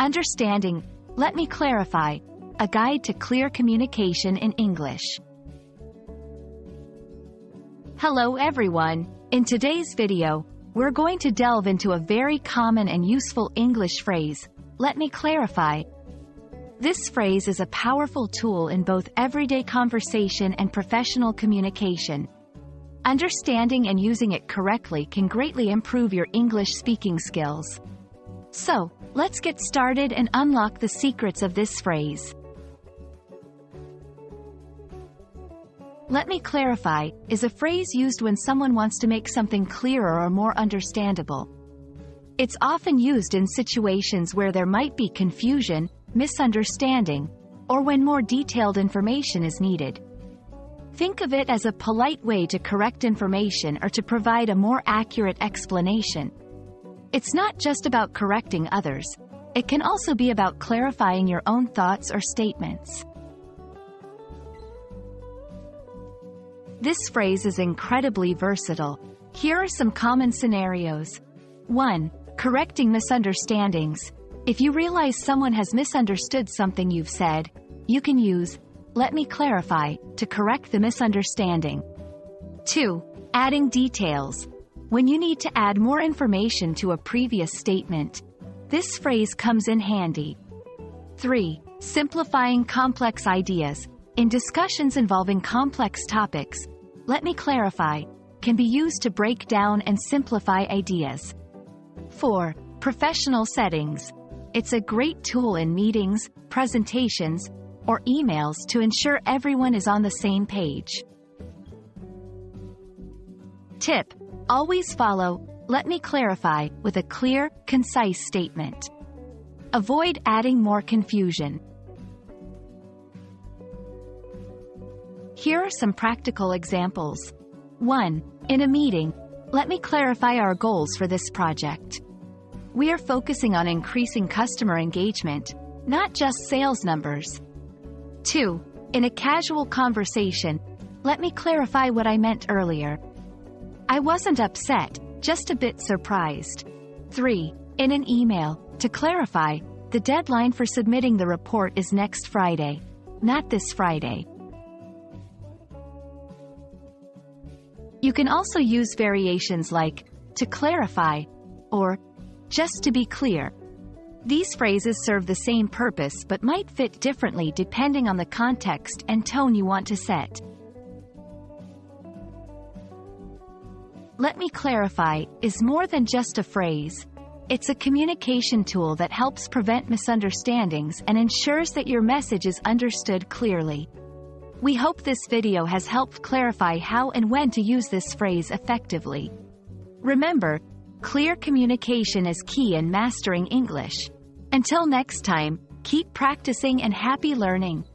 Understanding, let me clarify, a guide to clear communication in English. Hello everyone. In today's video, we're going to delve into a very common and useful English phrase, let me clarify. This phrase is a powerful tool in both everyday conversation and professional communication. Understanding and using it correctly can greatly improve your English speaking skills. So, let's get started and unlock the secrets of this phrase. Let me clarify is a phrase used when someone wants to make something clearer or more understandable. It's often used in situations where there might be confusion, misunderstanding, or when more detailed information is needed. Think of it as a polite way to correct information or to provide a more accurate explanation. It's not just about correcting others. It can also be about clarifying your own thoughts or statements. This phrase is incredibly versatile. Here are some common scenarios. 1. Correcting misunderstandings. If you realize someone has misunderstood something you've said, you can use, let me clarify, to correct the misunderstanding. 2. Adding details. When you need to add more information to a previous statement, this phrase comes in handy. 3. Simplifying complex ideas. In discussions involving complex topics, let me clarify, can be used to break down and simplify ideas. 4. Professional settings. It's a great tool in meetings, presentations, or emails to ensure everyone is on the same page. Tip: always follow, let me clarify, with a clear, concise statement. Avoid adding more confusion. Here are some practical examples. 1. In a meeting, let me clarify our goals for this project. We are focusing on increasing customer engagement, not just sales numbers. 2. In a casual conversation, let me clarify what I meant earlier. I wasn't upset, just a bit surprised. 3. In an email, to clarify, the deadline for submitting the report is next Friday, not this Friday. You can also use variations like, to clarify, or, just to be clear. These phrases serve the same purpose but might fit differently depending on the context and tone you want to set. Let me clarify is more than just a phrase. It's a communication tool that helps prevent misunderstandings and ensures that your message is understood clearly. We hope this video has helped clarify how and when to use this phrase effectively. Remember, clear communication is key in mastering English. Until next time, keep practicing and happy learning.